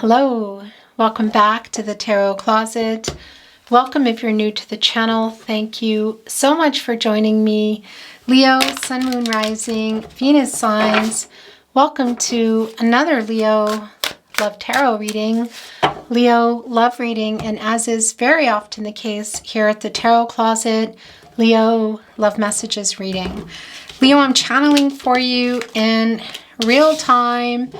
Hello, welcome back to the Tarot Closet. Welcome if you're new to the channel. Thank you so much for joining me. Leo, Sun, Moon, Rising, Venus signs. Welcome to another Leo Love Tarot reading. Leo Love reading, and as is very often the case here at the Tarot Closet, Leo Love Messages reading. Leo, I'm channeling for you in real time.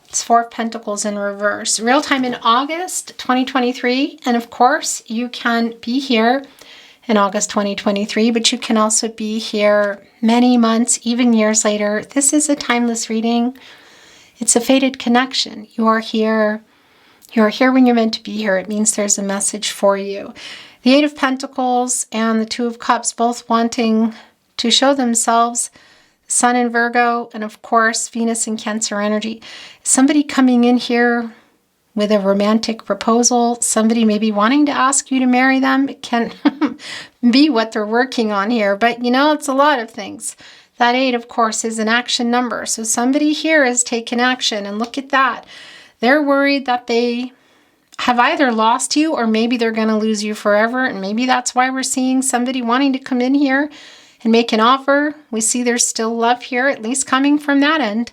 It's Four of Pentacles in reverse. Real time in August 2023. And of course, you can be here in August 2023, but you can also be here many months, even years later. This is a timeless reading. It's a fated connection. You are here. You are here when you're meant to be here. It means there's a message for you. The Eight of Pentacles and the Two of Cups both wanting to show themselves. Sun in Virgo, and of course, Venus in Cancer energy. Somebody coming in here with a romantic proposal, somebody maybe wanting to ask you to marry them. It can be what they're working on here, but you know, it's a lot of things. That 8, of course, is an action number. So somebody here has taken action, and look at that. They're worried that they have either lost you or maybe they're going to lose you forever, and maybe that's why we're seeing somebody wanting to come in here and make an offer. We see there's still love here, at least coming from that end.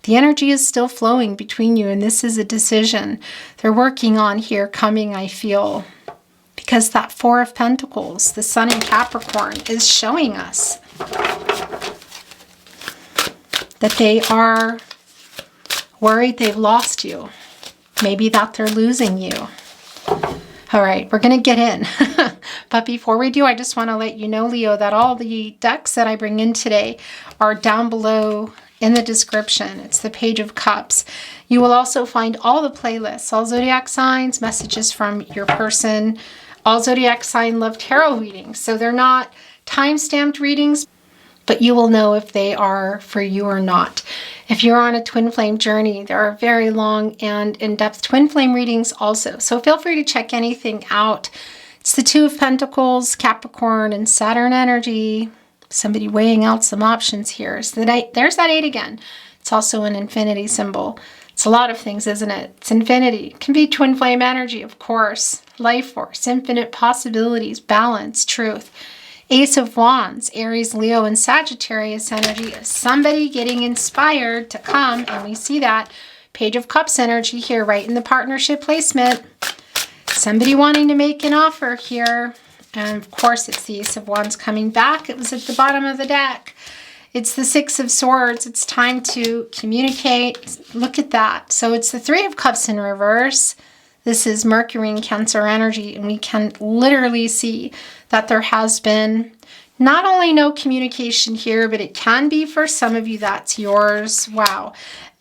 The energy is still flowing between you, and this is a decision they're working on here coming, I feel. Because that Four of Pentacles, the Sun in Capricorn, is showing us that they are worried they've lost you. Maybe that they're losing you. All right, we're going to get in. But before we do, I just want to let you know, Leo, that all the decks that I bring in today are down below in the description. It's the Page of Cups. You will also find all the playlists, all zodiac signs, messages from your person, all zodiac sign love tarot readings. So they're not time-stamped readings, but you will know if they are for you or not. If you're on a twin flame journey, there are very long and in-depth twin flame readings also. So feel free to check anything out. It's the Two of Pentacles, Capricorn, and Saturn energy. Somebody weighing out some options here. So there's that 8 again. It's also an infinity symbol. It's a lot of things, isn't it? It's infinity. It can be twin flame energy, of course. Life force, infinite possibilities, balance, truth. Ace of Wands, Aries, Leo, and Sagittarius energy. Somebody getting inspired to come, and we see that. Page of Cups energy here, right in the partnership placement. Somebody wanting to make an offer here. And of course, it's the Ace of Wands coming back. It was at the bottom of the deck. It's the Six of Swords. It's time to communicate. Look at that. So it's the Three of Cups in reverse. This is Mercury in Cancer energy, and we can literally see that there has been not only no communication here, but it can be for some of you that's yours. Wow.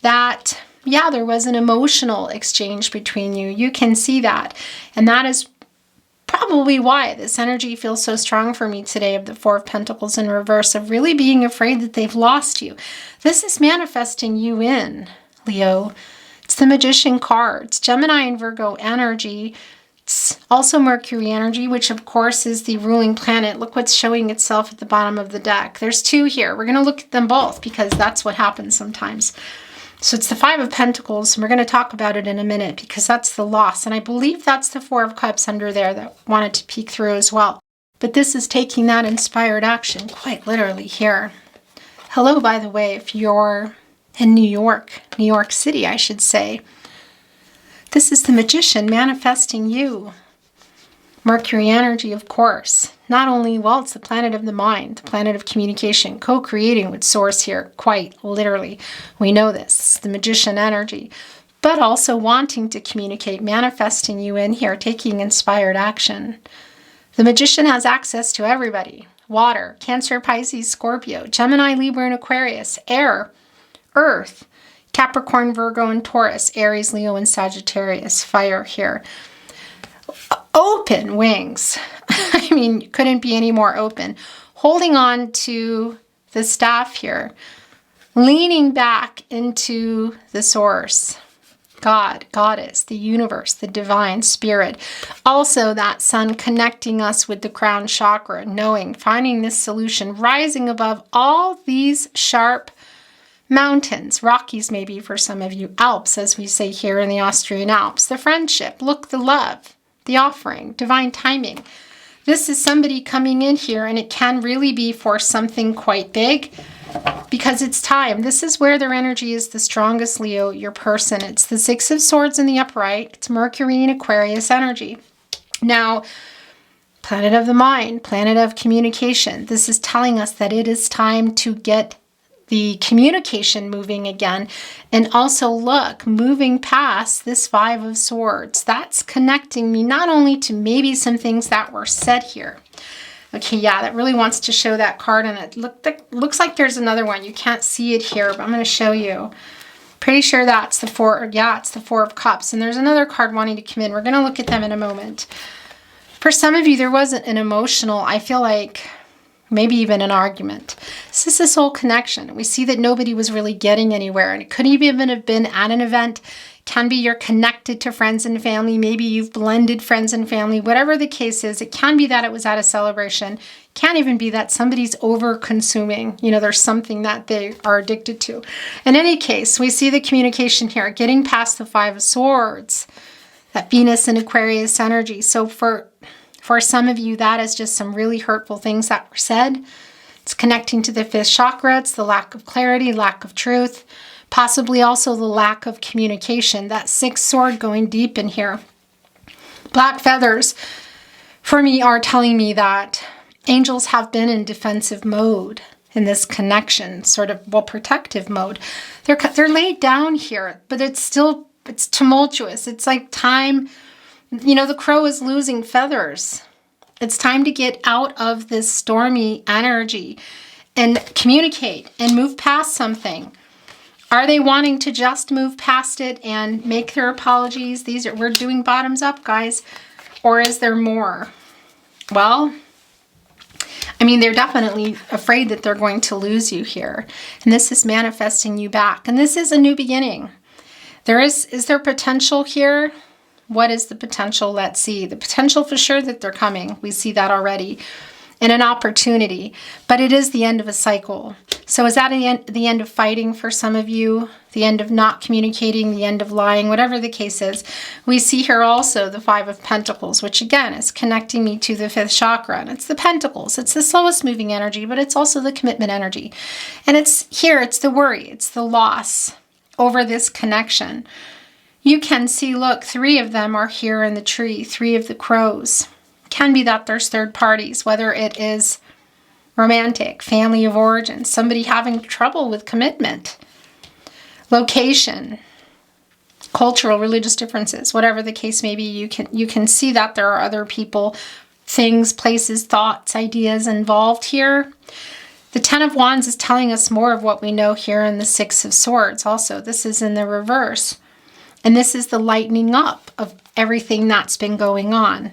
That, yeah, there was an emotional exchange between you. You can see that. And that is probably why this energy feels so strong for me today of the Four of Pentacles in reverse, of really being afraid that they've lost you. This is manifesting you in, Leo. It's the Magician cards, Gemini and Virgo energy. It's also Mercury energy, which of course is the ruling planet. Look what's showing itself at the bottom of the deck. There's 2 here. We're going to look at them both because that's what happens sometimes. So it's the Five of Pentacles, and we're going to talk about it in a minute because that's the loss. And I believe that's the Four of Cups under there that wanted to peek through as well. But this is taking that inspired action quite literally here. Hello, by the way, if you're in New York City, I should say. This is the Magician manifesting you. Mercury energy, of course. Not only, well, it's the planet of the mind, the planet of communication, co-creating with Source here, quite literally. We know this. It's the Magician energy. But also wanting to communicate, manifesting you in here, taking inspired action. The Magician has access to everybody. Water, Cancer, Pisces, Scorpio, Gemini, Libra, and Aquarius, air, Earth, Capricorn, Virgo, and Taurus, Aries, Leo, and Sagittarius, fire here. Open wings. I mean, couldn't be any more open. Holding on to the staff here. Leaning back into the source. God, Goddess, the universe, the divine spirit. Also that sun connecting us with the crown chakra, knowing, finding this solution, rising above all these sharp Mountains, Rockies maybe for some of you, Alps as we say here in the Austrian Alps, the friendship, look, the love, the offering, divine timing. This is somebody coming in here, and it can really be for something quite big because it's time. This is where their energy is the strongest, Leo, your person. It's the Six of Swords in the upright. It's Mercury and Aquarius energy. Now, planet of the mind, planet of communication. This is telling us that it is time to get the communication moving again, and also look, moving past this Five of Swords. That's connecting me not only to maybe some things that were said here. Okay, yeah, that really wants to show that card, and it looks like there's another one. You can't see it here, but I'm going to show you. Pretty sure that's the four, yeah, it's the Four of Cups, and there's another card wanting to come in. We're going to look at them in a moment. For some of you, there wasn't an emotional, I feel like, maybe even an argument. This is a soul connection. We see that nobody was really getting anywhere, and it could even have been at an event. Can be you're connected to friends and family. Maybe you've blended friends and family. Whatever the case is, it can be that it was at a celebration. Can even be that somebody's over consuming. You know, there's something that they are addicted to. In any case, we see the communication here, getting past the Five of Swords, that Venus and Aquarius energy. So for some of you, that is just some really hurtful things that were said. It's connecting to the fifth chakra. It's the lack of clarity, lack of truth, possibly also the lack of communication. That sixth sword going deep in here. Black feathers, for me, are telling me that angels have been in defensive mode in this connection, sort of, well, protective mode. They're laid down here, but it's tumultuous. It's like time. You know, the crow is losing feathers. It's time to get out of this stormy energy and communicate and move past something. Are they wanting to just move past it and make their apologies? We're doing bottoms up, guys. Or is there more? Well, I mean, they're definitely afraid that they're going to lose you here. And this is manifesting you back. And this is a new beginning. Is there potential here? What is the potential? Let's see. The potential for sure that they're coming. We see that already. And an opportunity. But it is the end of a cycle. So is that the end of fighting for some of you? The end of not communicating? The end of lying? Whatever the case is. We see here also the Five of Pentacles, which again is connecting me to the fifth chakra. And it's the Pentacles. It's the slowest moving energy, but it's also the commitment energy. And it's the worry. It's the loss over this connection. You can see, look, three of them are here in the tree, three of the crows. Can be that there's third parties, whether it is romantic, family of origin, somebody having trouble with commitment, location, cultural, religious differences, whatever the case may be. You can see that there are other people, things, places, thoughts, ideas involved here. The Ten of Wands is telling us more of what we know here in the Six of Swords also. This is in the reverse. And this is the lightening up of everything that's been going on.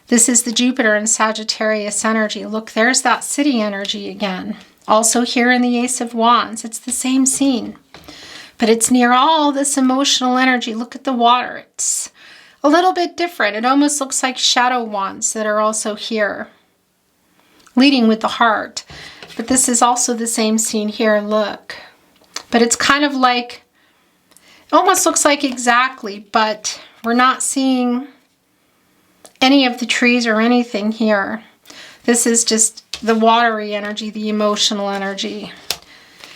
This is the Jupiter and Sagittarius energy. Look, there's that city energy again. Also here in the Ace of Wands, it's the same scene. But it's near all this emotional energy. Look at the water. It's a little bit different. It almost looks like shadow wands that are also here. Leading with the heart. But this is also the same scene here. Look. But it's kind of like, almost looks like exactly, but we're not seeing any of the trees or anything here. This is just the watery energy, the emotional energy.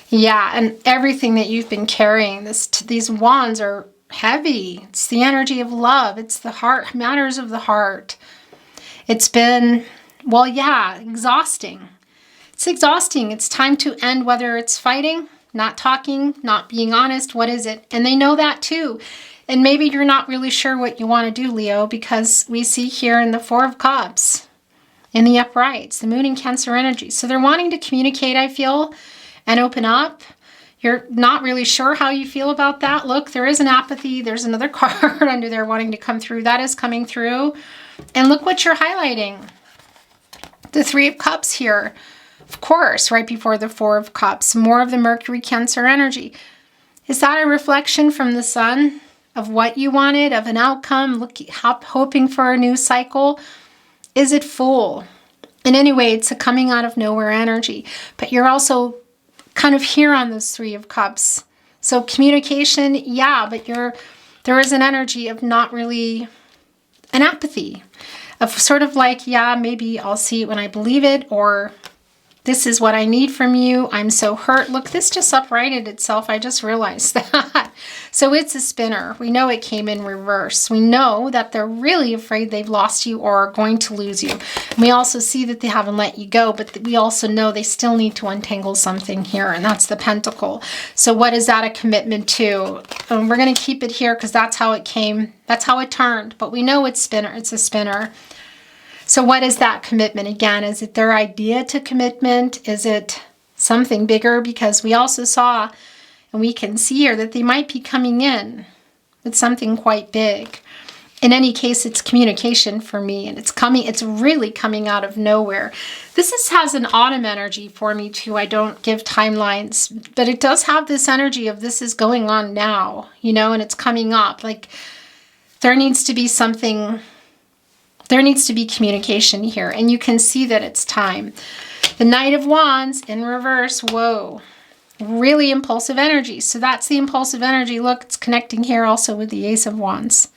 Yeah, and everything that you've been carrying, these wands are heavy. It's the energy of love. It's the heart, matters of the heart. It's been, well, yeah, exhausting. It's exhausting. It's time to end, whether it's fighting, not talking, not being honest. What is it? And they know that too. And maybe you're not really sure what you want to do, Leo, because we see here in the Four of Cups, in the uprights, the Moon and Cancer energy. So they're wanting to communicate, I feel, and open up. You're not really sure how you feel about that. Look, there is an apathy. There's another card under there wanting to come through. That is coming through. And look what you're highlighting. The Three of Cups here. Of course, right before the Four of Cups, more of the Mercury Cancer energy. Is that a reflection from the sun of what you wanted, of an outcome, hoping for a new cycle? Is it full? In any way, it's a coming out of nowhere energy. But you're also kind of here on this Three of Cups. So communication, yeah, but there is an energy of not really an apathy, of sort of like, yeah, maybe I'll see it when I believe it, or this is what I need from you. I'm so hurt. Look, this just uprighted itself. I just realized that. So it's a spinner. We know it came in reverse. We know that they're really afraid they've lost you or are going to lose you. And we also see that they haven't let you go, but we also know they still need to untangle something here, and that's the Pentacle. So what is that a commitment to? And we're going to keep it here because that's how it came. That's how it turned. But we know it's spinner. It's a spinner. So what is that commitment? Again, is it their idea to commitment? Is it something bigger? Because we also saw, and we can see here, that they might be coming in with something quite big. In any case, it's communication for me, and it's really coming out of nowhere. This has an autumn energy for me too. I don't give timelines, but it does have this energy of this is going on now, and it's coming up. Like there needs to be something. There needs to be communication here, and you can see that it's time. The Knight of Wands in reverse, whoa, really impulsive energy. So that's the impulsive energy. Look, it's connecting here also with the Ace of Wands.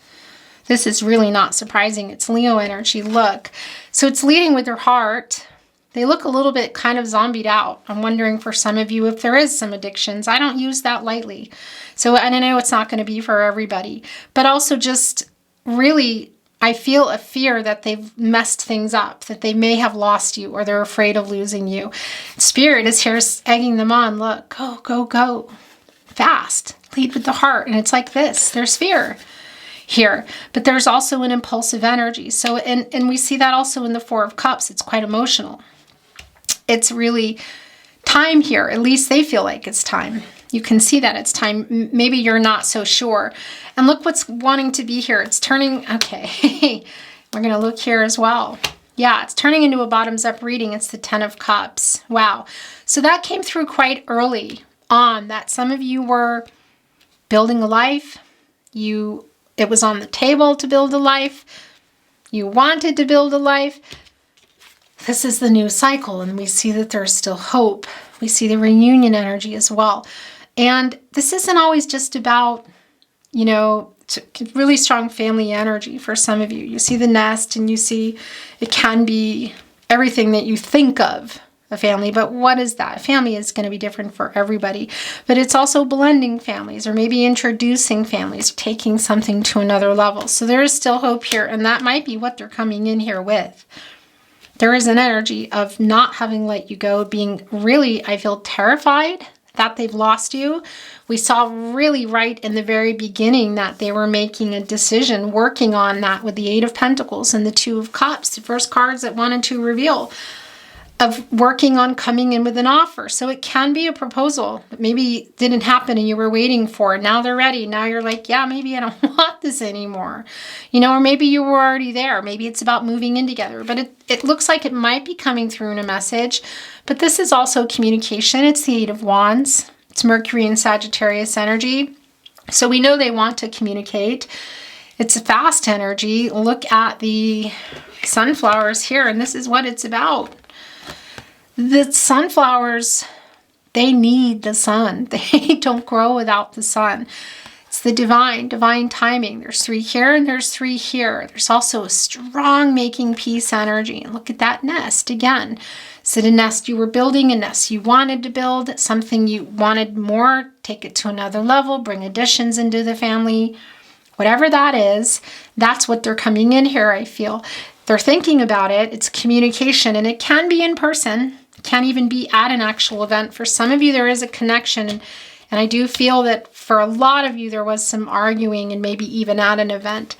This is really not surprising. It's Leo energy, look. So it's leading with their heart. They look a little bit kind of zombied out. I'm wondering for some of you if there is some addictions. I don't use that lightly. So, and I know it's not going to be for everybody, but also just really, I feel a fear that they've messed things up, that they may have lost you or they're afraid of losing you. Spirit is here egging them on. Look, go, go, go. Fast. Lead with the heart. And it's like this. There's fear here. But there's also an impulsive energy. So, and we see that also in the Four of Cups. It's quite emotional. It's really time here. At least they feel like it's time. You can see that it's time. Maybe you're not so sure. And look what's wanting to be here. It's turning, okay, we're going to look here as well. Yeah, it's turning into a bottoms up reading. It's the Ten of Cups. Wow. So that came through quite early on, that some of you were building a life. It was on the table to build a life. You wanted to build a life. This is the new cycle, and we see that there's still hope. We see the reunion energy as well. And this isn't always just about, really strong family energy for some of you. You see the nest, and you see it can be everything that you think of a family. But what is that? Family is going to be different for everybody. But it's also blending families, or maybe introducing families, taking something to another level. So there is still hope here, and that might be what they're coming in here with. There is an energy of not having let you go, being really, I feel, terrified that they've lost you. We saw really right in the very beginning that they were making a decision, working on that with the Eight of Pentacles and the Two of Cups, the first cards that wanted to reveal, of working on coming in with an offer. So it can be a proposal that maybe didn't happen and you were waiting for. Now they're ready. Now you're like, yeah, maybe I don't want this anymore. Or maybe you were already there. Maybe it's about moving in together. But it looks like it might be coming through in a message. But this is also communication. It's the Eight of Wands. It's Mercury and Sagittarius energy. So we know they want to communicate. It's a fast energy. Look at the sunflowers here, and this is what it's about. The sunflowers, they need the sun. They don't grow without the sun. It's the divine timing. There's 3 here and there's 3 here. There's also a strong making peace energy. And look at that nest again. Is it a nest you were building, a nest you wanted to build, something you wanted more, take it to another level, bring additions into the family? Whatever that is, that's what they're coming in here, I feel. They're thinking about it. It's communication, and it can be in person. It can even be at an actual event. For some of you, there is a connection, and I do feel that for a lot of you, there was some arguing and maybe even at an event.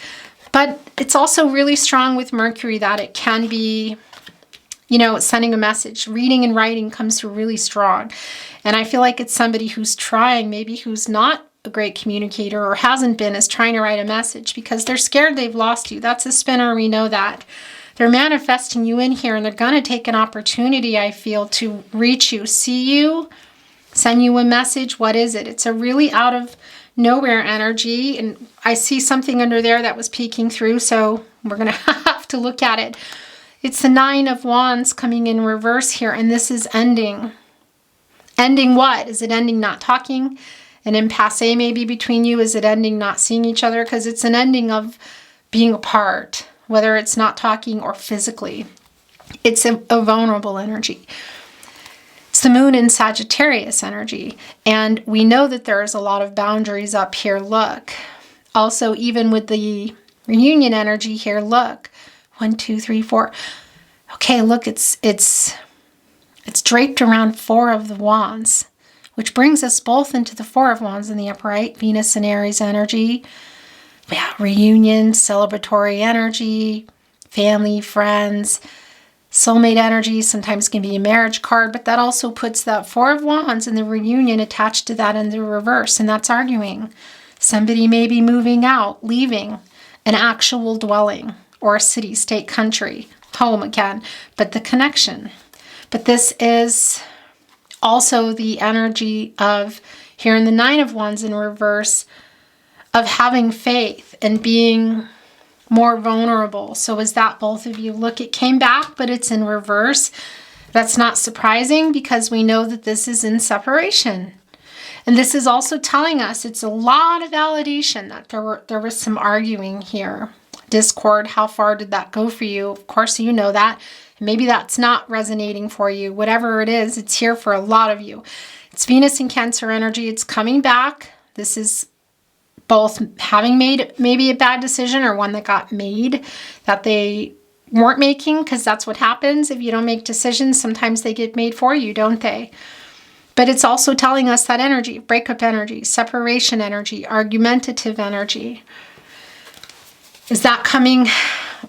But it's also really strong with Mercury that it can be, sending a message. Reading and writing comes through really strong. And I feel like it's somebody who's trying, maybe who's not a great communicator or hasn't been, is trying to write a message because they're scared they've lost you. That's a spinner. We know that. They're manifesting you in here, and they're going to take an opportunity, I feel, to reach you, see you, send you a message. What is it? It's a really out of nowhere energy, and I see something under there that was peeking through, so we're going to have to look at it. It's the Nine of Wands coming in reverse here, and this is ending. Ending what? Is it ending not talking? An impasse maybe between you? Is it ending not seeing each other? Because it's an ending of being apart, whether it's not talking or physically. It's a vulnerable energy. It's the moon in Sagittarius energy. And we know that there's a lot of boundaries up here. Look. Also, even with the reunion energy here, look. 1, 2, 3, 4. Okay, look, it's draped around 4 of the wands, which brings us both into the 4 of wands in the upright, Venus and Aries energy. Yeah, reunion, celebratory energy, family, friends, soulmate energy. Sometimes can be a marriage card, but that also puts that 4 of wands and the reunion attached to that in the reverse, and that's arguing. Somebody may be moving out, leaving an actual dwelling or a city, state, country, home again, but the connection. But this is also the energy of, here in the 9 of wands in reverse, of having faith and being more vulnerable. So is that both of you? Look, it came back, but it's in reverse. That's not surprising because we know that this is in separation. And this is also telling us it's a lot of validation that there was some arguing here. Discord, how far did that go for you? Of course, you know that. Maybe that's not resonating for you. Whatever it is, it's here for a lot of you. It's Venus and Cancer energy. It's coming back. This is both having made maybe a bad decision or one that got made that they weren't making, because that's what happens. If you don't make decisions, sometimes they get made for you, don't they? But it's also telling us that energy, breakup energy, separation energy, argumentative energy. Is that coming?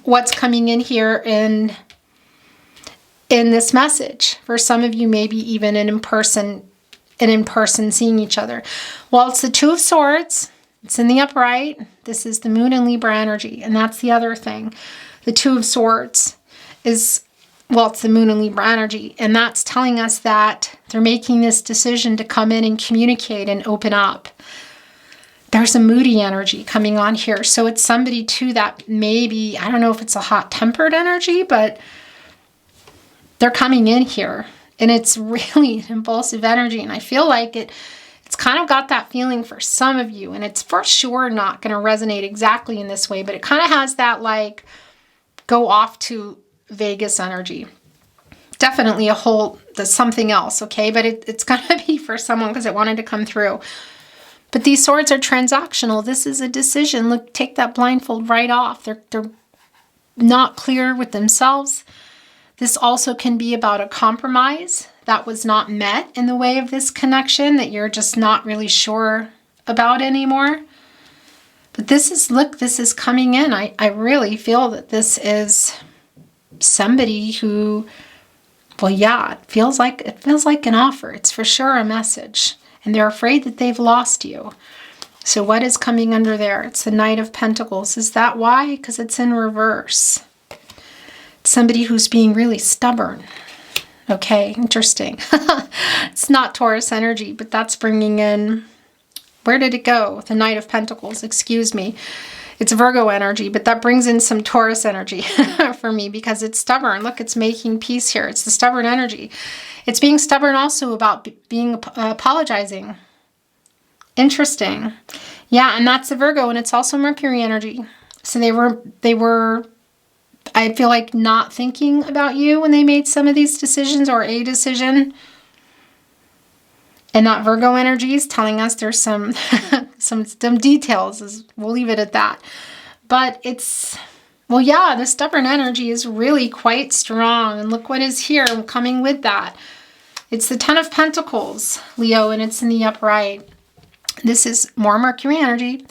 What's coming in here in this message? For some of you, maybe even an in-person seeing each other. Well, it's the 2 of Swords. It's in the upright. This is the moon in Libra energy. And that's the other thing. The 2 of Swords is, well, it's the moon in Libra energy. And that's telling us that they're making this decision to come in and communicate and open up. There's a moody energy coming on here. So it's somebody too that maybe, I don't know if it's a hot-tempered energy, but they're coming in here. And it's really an impulsive energy. And I feel like it's kind of got that feeling for some of you. And it's for sure not going to resonate exactly in this way, but it kind of has that like go off to Vegas energy. Definitely there's something else, okay? But it's going to be for someone because it wanted to come through. But these swords are transactional. This is a decision. Look, take that blindfold right off. They're not clear with themselves. This also can be about a compromise that was not met in the way of this connection that you're just not really sure about anymore. But this is coming in. I really feel that this is somebody who, well, yeah, it feels like an offer. It's for sure a message. And they're afraid that they've lost you. So what is coming under there? It's the Knight of Pentacles. Is that why? Because it's in reverse. It's somebody who's being really stubborn. Okay, interesting. It's not Taurus energy, but that's bringing in, where did it go? The Knight of Pentacles, excuse me. It's Virgo energy, but that brings in some Taurus energy for me because it's stubborn. Look, it's making peace here. It's the stubborn energy. It's being stubborn also about being apologizing. Interesting. Yeah, and that's the Virgo, and it's also Mercury energy. So they were, I feel like, not thinking about you when they made some of these decisions or a decision. And that Virgo energy is telling us there's some some details. We'll leave it at that. But it's, well, yeah, the stubborn energy is really quite strong. And look what is here coming with that. It's the Ten of Pentacles, Leo, and it's in the upright. This is more Mercury energy,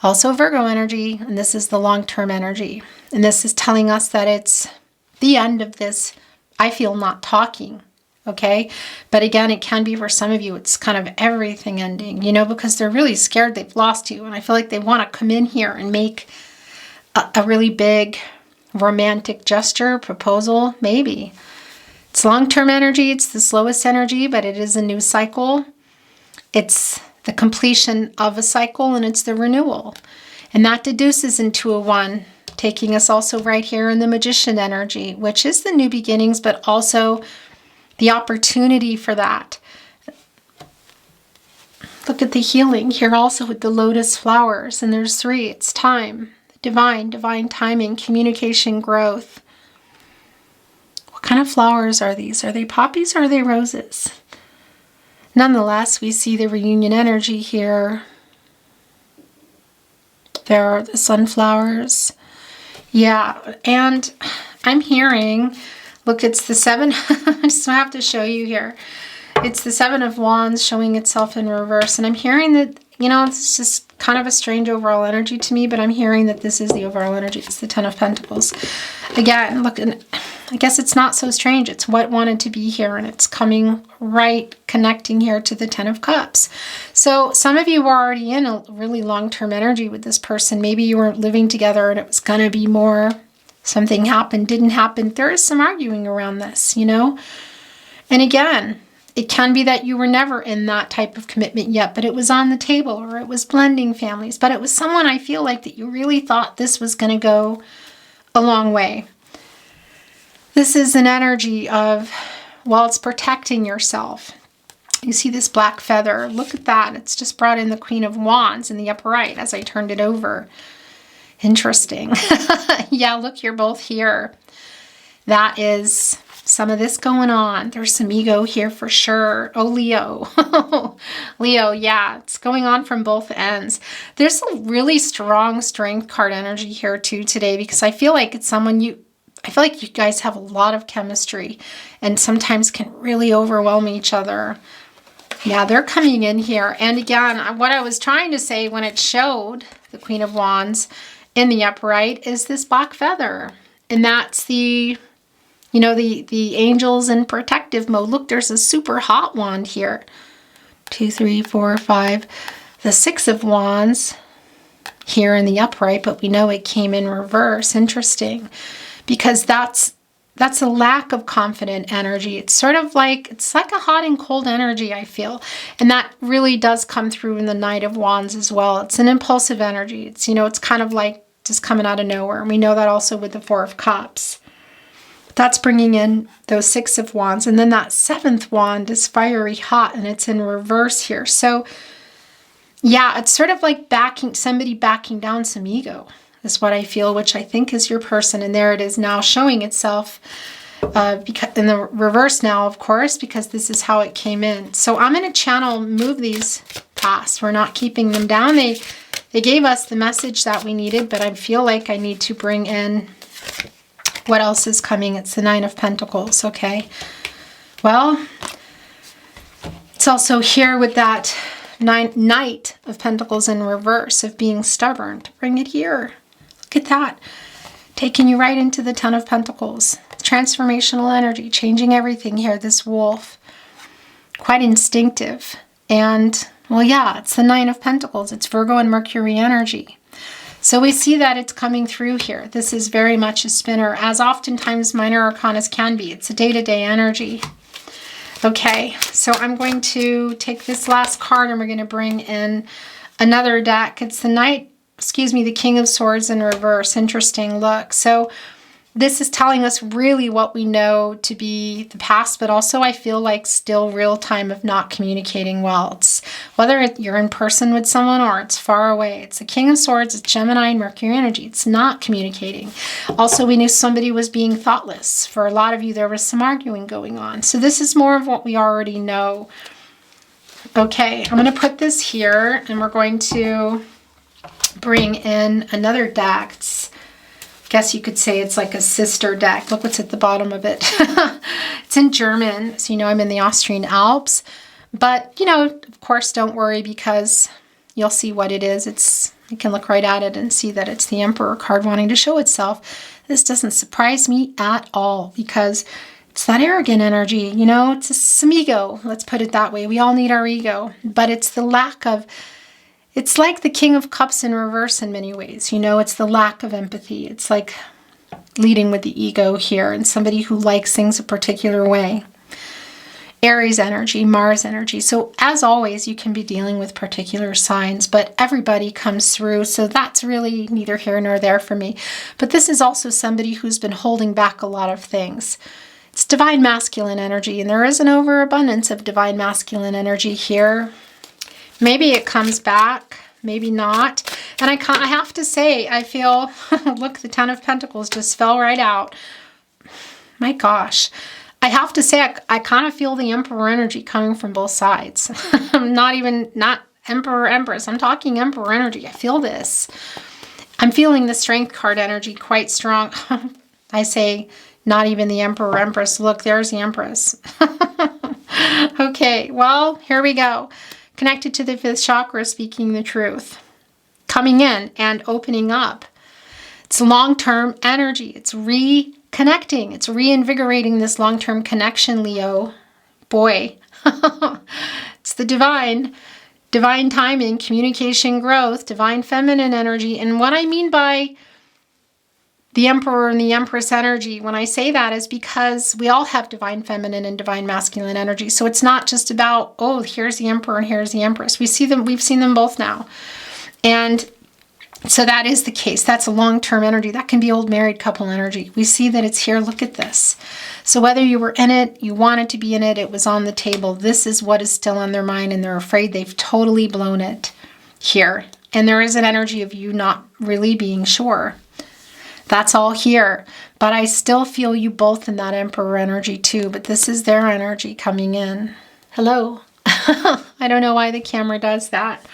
also Virgo energy, and this is the long-term energy. And this is telling us that it's the end of this, I feel, not talking. Okay, but again, it can be for some of you, it's kind of everything ending, because they're really scared they've lost you. And I feel like they want to come in here and make a really big romantic gesture, proposal, maybe. It's long-term energy, it's the slowest energy, but it is a new cycle. It's the completion of a cycle, and it's the renewal. And that deduces into a 1, taking us also right here in the Magician energy, which is the new beginnings, but also the opportunity for that. Look at the healing here also with the lotus flowers. And there's 3. It's time. Divine timing, communication, growth. What kind of flowers are these? Are they poppies or are they roses? Nonetheless, we see the reunion energy here. There are the sunflowers. Yeah, and I'm hearing, look, it's the 7, I just have to show you here. It's the 7 of Wands showing itself in reverse. And I'm hearing that, you know, it's just kind of a strange overall energy to me, but I'm hearing that this is the overall energy. It's the 10 of Pentacles. Again, look, and I guess it's not so strange. It's what wanted to be here, and it's coming right, connecting here to the 10 of Cups. So some of you were already in a really long-term energy with this person. Maybe you weren't living together and it was going to be more, something happened, didn't happen. There is some arguing around this, you know? And again, it can be that you were never in that type of commitment yet, but it was on the table, or it was blending families, but it was someone I feel like that you really thought this was going to go a long way. This is an energy of, well, it's protecting yourself. You see this black feather. Look at that. It's just brought in the Queen of Wands in the upper right as I turned it over. Interesting. Yeah, look, you're both here. That is some of this going on. There's some ego here for sure. Oh, Leo. Leo, yeah, it's going on from both ends. There's a really strong strength card energy here too today, because I feel like it's someone I feel like you guys have a lot of chemistry and sometimes can really overwhelm each other. Yeah, they're coming in here. And again, what I was trying to say when it showed the Queen of Wands in the upright is this black feather. And that's the, you know, the angels in protective mode. Look, there's a super hot wand here. 2, 3, 4, 5. The 6 of Wands here in the upright, but we know it came in reverse. Interesting. Because that's a lack of confident energy. It's sort of like, it's like a hot and cold energy, I feel. And that really does come through in the Knight of Wands as well. It's an impulsive energy. It's, you know, it's kind of like just coming out of nowhere. And we know that also with the 4 of Cups. That's bringing in those 6 of Wands. And then that 7th wand is fiery hot, and it's in reverse here. So yeah, it's sort of like somebody backing down some ego is what I feel, which I think is your person. And there it is now showing itself because in the reverse now, of course, because this is how it came in. So I'm going to move these past. We're not keeping them down. They gave us the message that we needed, but I feel like I need to bring in what else is coming. It's the 9 of Pentacles. Okay. Well, it's also here with that Knight of Pentacles in reverse of being stubborn to bring it here. Look at that. Taking you right into the 10 of Pentacles. Transformational energy, changing everything here. This wolf, quite instinctive. And, well, yeah, it's the 9 of Pentacles. It's Virgo and Mercury energy. So we see that it's coming through here. This is very much a spinner, as oftentimes minor arcanas can be. It's a day-to-day energy. Okay, so I'm going to take this last card and we're going to bring in another deck. It's the King of Swords in reverse. Interesting look. So this is telling us really what we know to be the past, but also I feel like still real time of not communicating well. It's whether you're in person with someone or it's far away. It's the King of Swords, it's Gemini and Mercury energy. It's not communicating. Also, we knew somebody was being thoughtless. For a lot of you, there was some arguing going on. So this is more of what we already know. Okay, I'm going to put this here and we're going to bring in another deck. I guess you could say it's like a sister deck. Look what's at the bottom of it. It's in German, so you know I'm in the Austrian Alps. But, you know, of course, don't worry because you'll see what it is. You can look right at it and see that it's the Emperor card wanting to show itself. This doesn't surprise me at all because it's that arrogant energy, you know, it's some ego. Let's put it that way. We all need our ego, but it's the lack of. It's like the King of Cups in reverse in many ways. You know, it's the lack of empathy. It's like leading with the ego here and somebody who likes things a particular way. Aries energy, Mars energy. So as always, you can be dealing with particular signs, but everybody comes through. So that's really neither here nor there for me. But this is also somebody who's been holding back a lot of things. It's divine masculine energy, and there is an overabundance of divine masculine energy here. Maybe it comes back, maybe not. And I have to say, I feel, look, the Ten of Pentacles just fell right out. My gosh. I have to say, I kind of feel the Emperor energy coming from both sides. not Emperor, Empress. I'm talking Emperor energy. I feel this. I'm feeling the Strength card energy quite strong. I say, not even the Emperor, Empress. Look, there's the Empress. Okay, well, here we go. Connected to the 5th chakra, speaking the truth. Coming in and opening up. It's long-term energy. It's reconnecting. It's reinvigorating this long-term connection, Leo. Boy, it's the divine timing, communication growth, divine feminine energy. And what I mean by the Emperor and the Empress energy, when I say that, is because we all have divine feminine and divine masculine energy. So it's not just about, oh, here's the Emperor and here's the Empress. We've seen them both now. And so that is the case. That's a long-term energy. That can be old married couple energy. We see that it's here. Look at this. So whether you were in it, you wanted to be in it, it was on the table, this is what is still on their mind, and they're afraid they've totally blown it here. And there is an energy of you not really being sure. That's all here. But I still feel you both in that Emperor energy too. But this is their energy coming in. Hello. I don't know why the camera does that.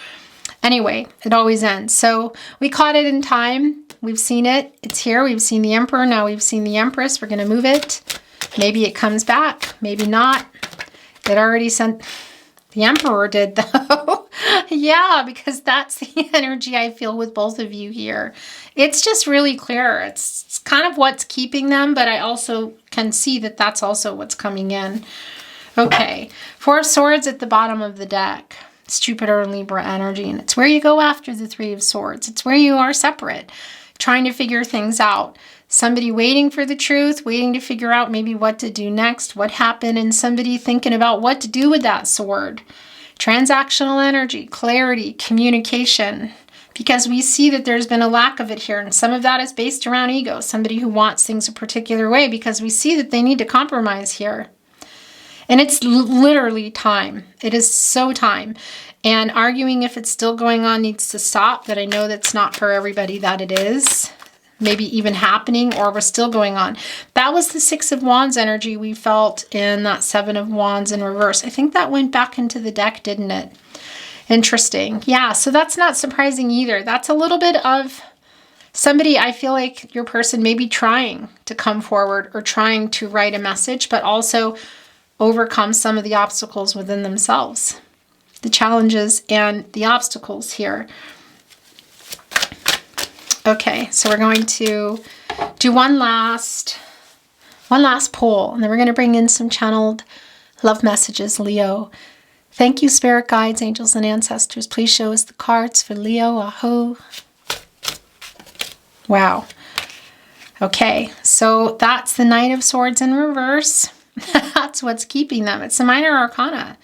Anyway, it always ends. So we caught it in time. We've seen it. It's here. We've seen the Emperor. Now we've seen the Empress. We're going to move it. Maybe it comes back. Maybe not. It already sent... The Emperor did, though. Yeah, because that's the energy I feel with both of you here. It's just really clear. It's kind of what's keeping them, but I also can see that that's also what's coming in. Okay, 4 of Swords at the bottom of the deck. It's Jupiter and Libra energy, and it's where you go after the 3 of Swords. It's where you are separate, trying to figure things out. Somebody waiting for the truth, waiting to figure out maybe what to do next, what happened, and somebody thinking about what to do with that sword. Transactional energy, clarity, communication, because we see that there's been a lack of it here, and some of that is based around ego, somebody who wants things a particular way because we see that they need to compromise here. And it's literally time. It is so time. And arguing if it's still going on needs to stop, that I know that's not for everybody that it is. Maybe even happening, or we're still going on. That was the 6 of Wands energy we felt in that 7 of Wands in reverse. I think that went back into the deck, didn't it? Interesting. Yeah, so that's not surprising either. That's a little bit of somebody, I feel like your person may be trying to come forward or trying to write a message, but also overcome some of the obstacles within themselves. The challenges and the obstacles here. Okay, so we're going to do one last pull, and then we're going to bring in some channeled love messages, Leo. Thank you, spirit guides, angels, and ancestors. Please show us the cards for Leo. Aho. Wow. Okay, so that's the Knight of Swords in reverse. That's what's keeping them. It's a minor arcana.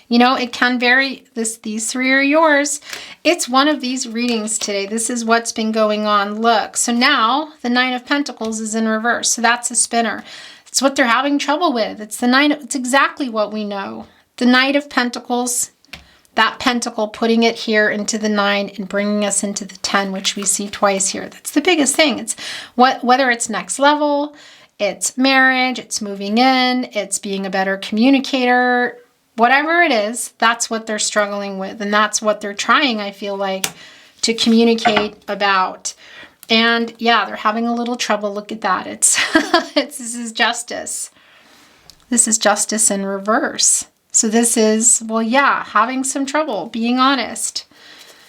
You know, it can vary. These 3 are yours. It's one of these readings today. This is what's been going on. Look, so now the 9 of Pentacles is in reverse. So that's a spinner. It's what they're having trouble with. It's the 9. It's exactly what we know. The Knight of Pentacles, that pentacle, putting it here into the 9 and bringing us into the 10, which we see twice here. That's the biggest thing. It's whether it's next level, it's marriage, it's moving in, it's being a better communicator. Whatever it is, that's what they're struggling with. And that's what they're trying, I feel like, to communicate about. And yeah, they're having a little trouble. Look at that. This is justice. This is justice in reverse. So this is, well, yeah, having some trouble, being honest.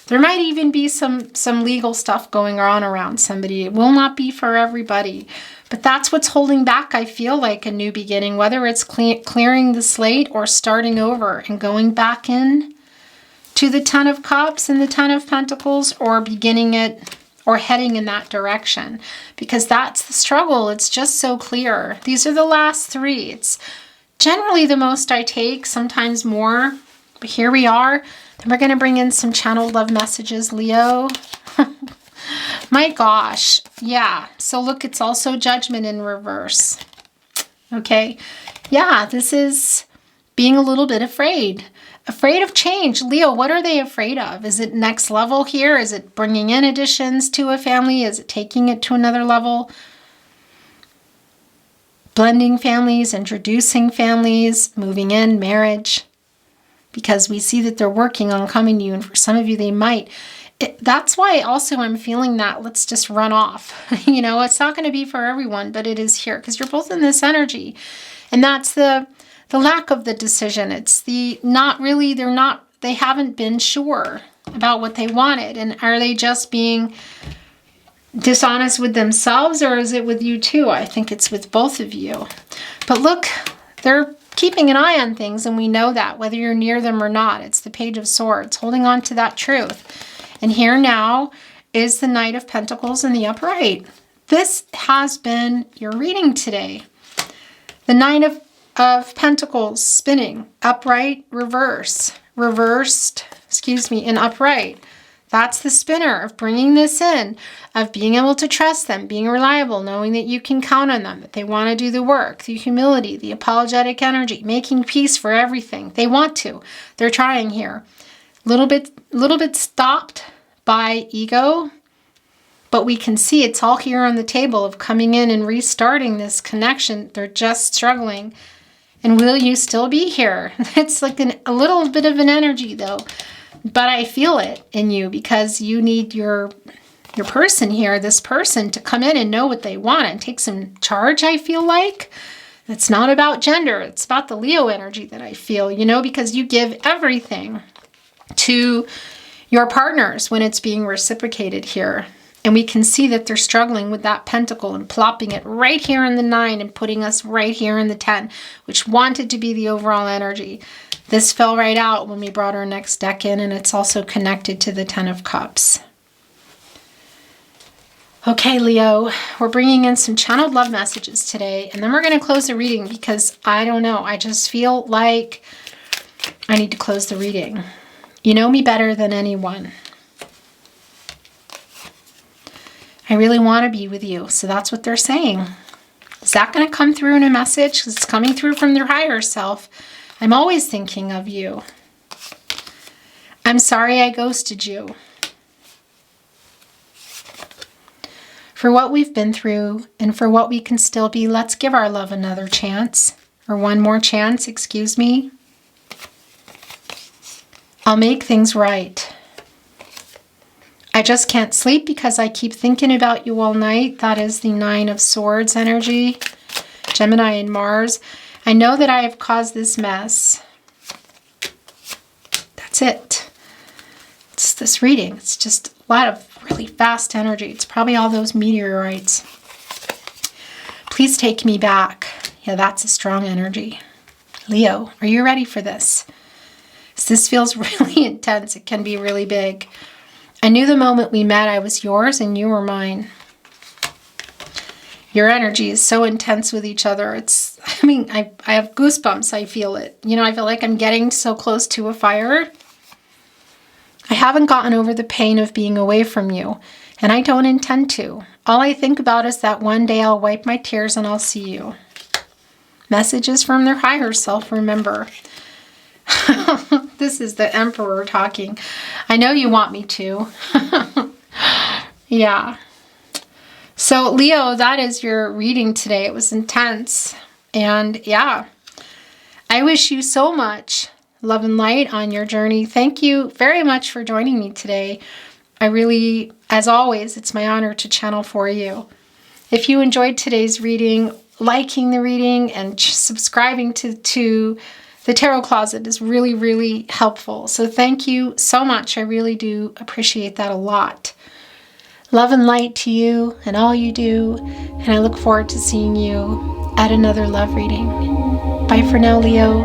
There might even be some legal stuff going on around somebody. It will not be for everybody. But that's what's holding back, I feel like, a new beginning, whether it's clearing the slate or starting over and going back in to the 10 of Cups and the 10 of Pentacles, or beginning it or heading in that direction, because that's the struggle. It's just so clear. These are the last 3. It's generally the most I take, sometimes more, but here we are. Then we're going to bring in some channeled love messages, Leo. My gosh. Yeah. So look, it's also Judgment in reverse. Okay. Yeah, this is being a little bit afraid. Afraid of change. Leo, what are they afraid of? Is it next level here? Is it bringing in additions to a family? Is it taking it to another level? Blending families, introducing families, moving in, marriage. Because we see that they're working on coming to you, and for some of you they might. That's why also I'm feeling that let's just run off. It's not going to be for everyone, but it is here because you're both in this energy. And that's the lack of the decision. It's they haven't been sure about what they wanted. And are they just being dishonest with themselves, or is it with you too? I think it's with both of you. But look, they're keeping an eye on things, and we know that whether you're near them or not. It's the Page of Swords, holding on to that truth. And here now is the Knight of Pentacles in the upright. This has been your reading today. The Knight of Pentacles spinning, upright, reversed, and upright. That's the spinner of bringing this in, of being able to trust them, being reliable, knowing that you can count on them, that they want to do the work, the humility, the apologetic energy, making peace for everything. They want to. They're trying here. Little bit stopped by ego, but we can see it's all here on the table of coming in and restarting this connection. They're just struggling. And will you still be here? It's like a little bit of an energy though, but I feel it in you because you need your person here, this person, to come in and know what they want and take some charge, I feel like. It's not about gender. It's about the Leo energy that I feel, because you give everything to your partners when it's being reciprocated here. And we can see that they're struggling with that pentacle and plopping it right here in the 9 and putting us right here in the 10, which wanted to be the overall energy. This fell right out when we brought our next deck in, and it's also connected to the 10 of Cups. Okay, Leo, we're bringing in some channeled love messages today, and then we're going to close the reading because I don't know. I just feel like I need to close the reading. You know me better than anyone. I really want to be with you. So that's what they're saying. Is that going to come through in a message? It's coming through from their higher self. I'm always thinking of you. I'm sorry I ghosted you. For what we've been through and for what we can still be, let's give our love another chance. Or one more chance, excuse me. I'll make things right. I just can't sleep because I keep thinking about you all night. That is the 9 of Swords energy. Gemini and Mars. I know that I have caused this mess. That's it. It's this reading. It's just a lot of really fast energy. It's probably all those meteorites. Please take me back. Yeah, that's a strong energy. Leo, are you ready for this? This feels really intense. It can be really big. I knew the moment we met I was yours and you were mine. Your energy is so intense with each other. I have goosebumps. I feel it. I feel like I'm getting so close to a fire. I haven't gotten over the pain of being away from you, and I don't intend to. All I think about is that one day I'll wipe my tears and I'll see you. Messages from their higher self, remember. This is the Emperor talking. I know you want me to. Yeah. So Leo, that is your reading today. It was intense. And yeah, I wish you so much love and light on your journey. Thank you very much for joining me today. I really, as always, it's my honor to channel for you. If you enjoyed today's reading, liking the reading and subscribing to the Tarot Closet is really, really helpful. So thank you so much. I really do appreciate that a lot. Love and light to you and all you do. And I look forward to seeing you at another love reading. Bye for now, Leo.